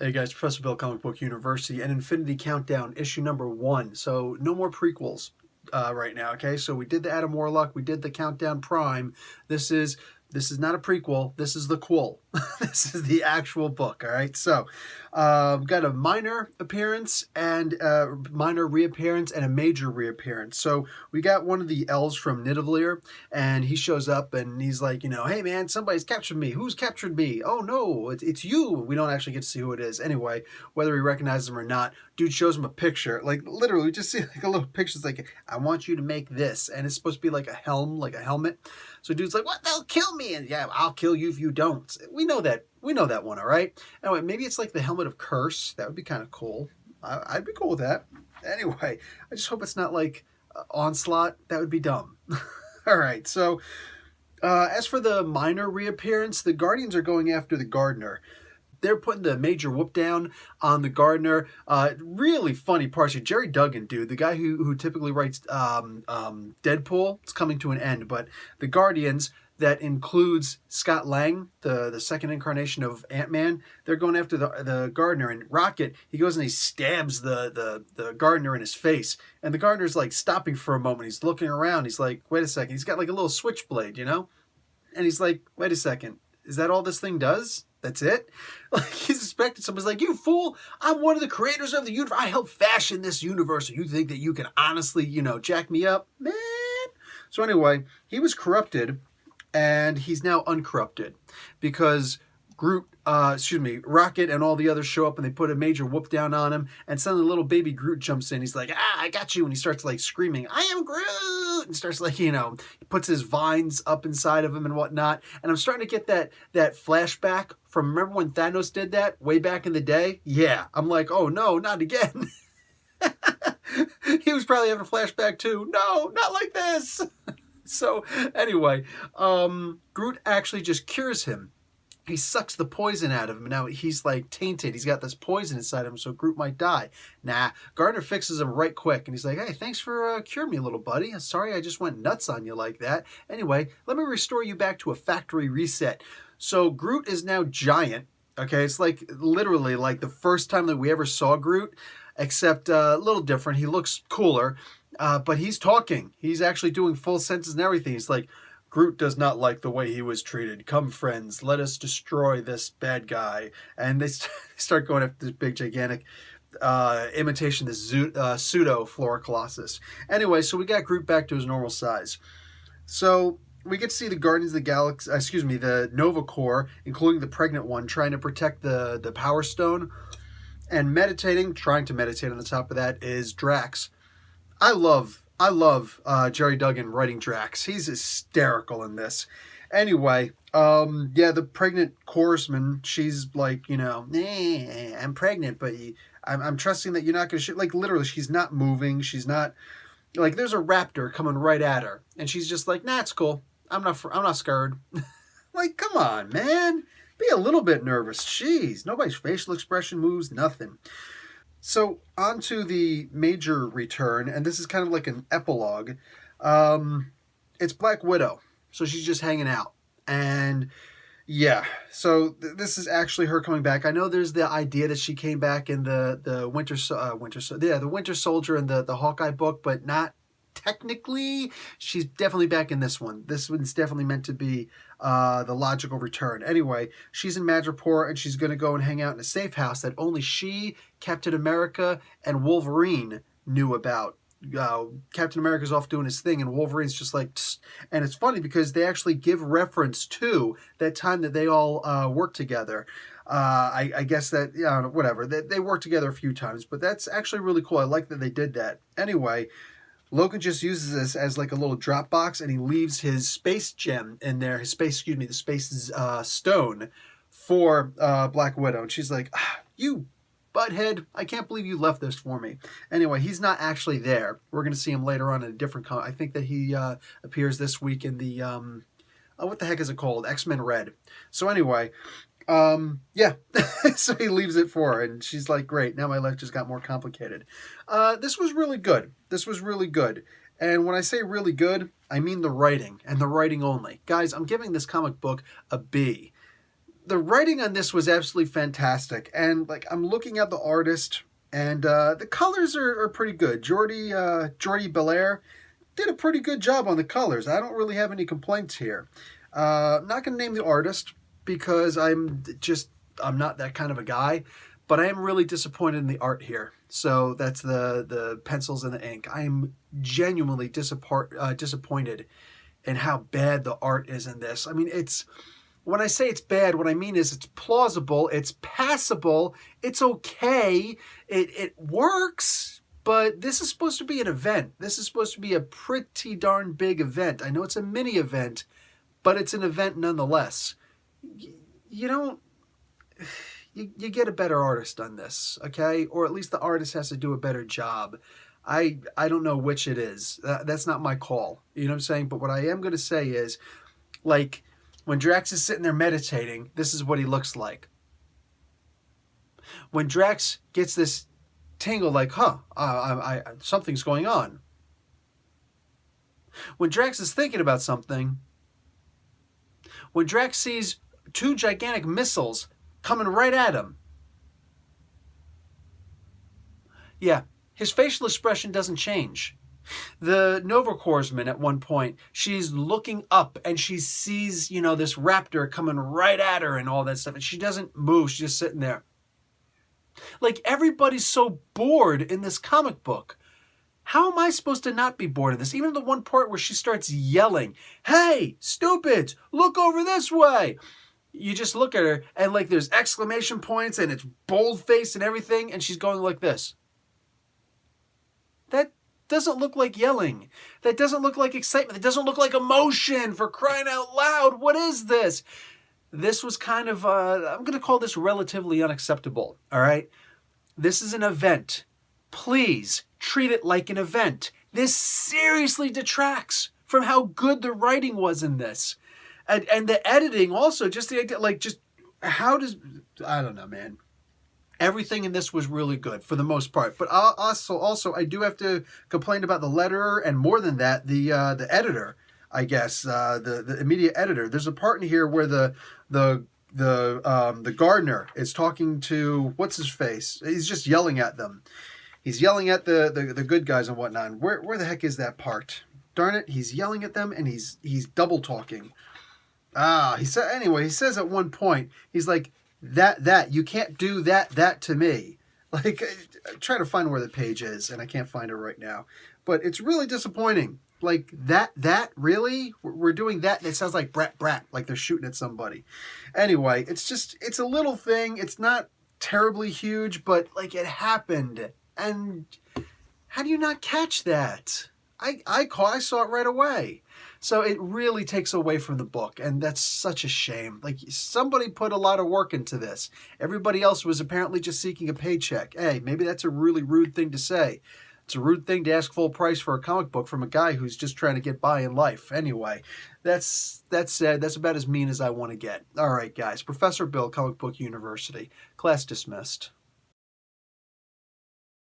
Hey guys, Professor Bill, Comic Book University, and Infinity Countdown, issue number 1. So no more prequels right now, okay? So we did the Adam Warlock, we did the Countdown Prime. This is not a prequel. This is the quel. This is the actual book. All right. So, got a minor appearance and minor reappearance and a major reappearance. So we got one of the elves from Nidavellir, and he shows up and he's like, hey man, somebody's captured me. Who's captured me? Oh no, it's you. We don't actually get to see who it is. Anyway, whether he recognizes him or not, dude shows him a picture. Like literally, we just see like a little picture. It's like, I want you to make this, and it's supposed to be like a helm, like a helmet. So dude's like, what? They'll kill me. And yeah, I'll kill you if you don't. We know that one, all right? Anyway, maybe it's like the helmet of curse. That would be kind of cool. I'd be cool with that. Anyway, I just hope it's not like onslaught. That would be dumb. All right, so as for the minor reappearance, the Guardians are going after the Gardener. They're putting the major whoop down on the Gardener. Really funny parts here. Jerry Duggan, dude, the guy who typically writes Deadpool, it's coming to an end. But the Guardians, that includes Scott Lang, the second incarnation of Ant-Man, they're going after the Gardener. And Rocket, he goes and he stabs the Gardener in his face. And the Gardener's like stopping for a moment. He's looking around. He's like, wait a second. He's got like a little switchblade, And he's like, wait a second. Is that all this thing does? That's it? Like, he's expecting somebody's like, you fool, I'm one of the creators of the universe. I helped fashion this universe. You think that you can honestly, jack me up? Man. So anyway, he was corrupted, and he's now uncorrupted because Rocket and all the others show up and they put a major whoop down on him, and suddenly little baby Groot jumps in. He's like, I got you. And he starts like screaming, I am Groot, and starts like, he puts his vines up inside of him and whatnot. And I'm starting to get that flashback from, remember when Thanos did that way back in the day? Yeah. I'm like, oh no, not again. He was probably having a flashback too. No, not like this. So anyway, Groot actually just cures him. He sucks the poison out of him. Now he's like tainted. He's got this poison inside him, so Groot might die. Nah, Gardner fixes him right quick, and he's like, hey, thanks for curing me, little buddy. Sorry I just went nuts on you like that. Anyway, let me restore you back to a factory reset. So Groot is now giant. Okay, it's like literally like the first time that we ever saw Groot, except a little different. He looks cooler, but he's talking. He's actually doing full sentences and everything. He's like, Groot does not like the way he was treated. Come, friends, let us destroy this bad guy. And they start going after this big, gigantic imitation, this pseudo Flora Colossus. Anyway, so we got Groot back to his normal size. So we get to see the Guardians of the Galaxy, the Nova Corps, including the pregnant one, trying to protect the Power Stone. And trying to meditate on the top of that, is Drax. I love Jerry Duggan writing Drax. He's hysterical in this. Anyway, the pregnant chorusman, she's like, I'm pregnant, but I'm trusting that you're not going to shoot. Like, literally, she's not moving. She's not, like, there's a raptor coming right at her. And she's just like, nah, it's cool. I'm not scared. Like, come on, man. Be a little bit nervous. Jeez, nobody's facial expression moves, nothing. So, on to the major return, and this is kind of like an epilogue. It's Black Widow, so she's just hanging out. And, yeah, so this is actually her coming back. I know there's the idea that she came back in the Winter Soldier and the Hawkeye book, but not technically. She's definitely back in this one. This one's definitely meant to be the logical return. Anyway, she's in Madripoor, and she's going to go and hang out in a safe house that only she, Captain America, and Wolverine knew about. Captain America's off doing his thing, and Wolverine's just like, tss. And it's funny because they actually give reference to that time that they all worked together. I guess that, whatever. They worked together a few times, but that's actually really cool. I like that they did that. Anyway, Logan just uses this as like a little drop box, and he leaves his space gem in there, the space stone for Black Widow. And she's like, you butthead, I can't believe you left this for me. Anyway, he's not actually there. We're going to see him later on in a different comic. I think that he appears this week in the, what the heck is it called? X-Men Red. So anyway, so he leaves it for her, and she's like, great, now my life just got more complicated. This was really good. And when I say really good, I mean the writing, and the writing only. Guys, I'm giving this comic book a B. the writing on this was absolutely fantastic. And like, I'm looking at the artist, and the colors are pretty good. Jordi Belair did a pretty good job on the colors. I don't really have any complaints here. I'm not going to name the artist because I'm not that kind of a guy, but I am really disappointed in the art here. So that's the pencils and the ink. I am genuinely disappointed in how bad the art is in this. I mean, when I say it's bad, what I mean is it's plausible, it's passable, it's okay, it works, but this is supposed to be an event. This is supposed to be a pretty darn big event. I know it's a mini event, but it's an event nonetheless. You get a better artist on this, okay? Or at least the artist has to do a better job. I don't know which it is. That's not my call. You know what I'm saying? But what I am going to say is, like, when Drax is sitting there meditating, this is what he looks like. When Drax gets this tingle like, something's going on. When Drax is thinking about something, when Drax sees 2 gigantic missiles coming right at him, yeah, his facial expression doesn't change. The Nova Corpsman at one point, she's looking up and she sees, this raptor coming right at her and all that stuff. And she doesn't move. She's just sitting there. Like, everybody's so bored in this comic book. How am I supposed to not be bored in this? Even the one part where she starts yelling, "Hey, stupids, look over this way." You just look at her and like there's exclamation points and it's bold-faced and everything. And she's going like this. That doesn't look like yelling. That doesn't look like excitement. That doesn't look like emotion, for crying out loud. What is this? This was kind of, I'm going to call this relatively unacceptable, all right? This is an event. Please treat it like an event. This seriously detracts from how good the writing was in this. And the editing also, just the idea, like, just how does, I don't know, man. Everything in this was really good for the most part. But also, I do have to complain about the letterer, and more than that, the editor, I guess, the immediate editor. There's a part in here where the gardener is talking to, what's his face? He's just yelling at them. He's yelling at the good guys and whatnot. And where the heck is that part? Darn it, he's yelling at them and he's double talking. He says at one point, he's like, that you can't do that to me. Like, I'm trying to find where the page is and I can't find it right now. But it's really disappointing. Like, that really? We're doing that? And it sounds like brat, like they're shooting at somebody. Anyway, it's a little thing. It's not terribly huge, but like, it happened. And how do you not catch that? I saw it right away. So it really takes away from the book, and that's such a shame. Like, somebody put a lot of work into this. Everybody else was apparently just seeking a paycheck. Hey, maybe that's a really rude thing to say. It's a rude thing to ask full price for a comic book from a guy who's just trying to get by in life. Anyway, that's said. That's about as mean as I want to get. All right, guys. Professor Bill, Comic Book University. Class dismissed.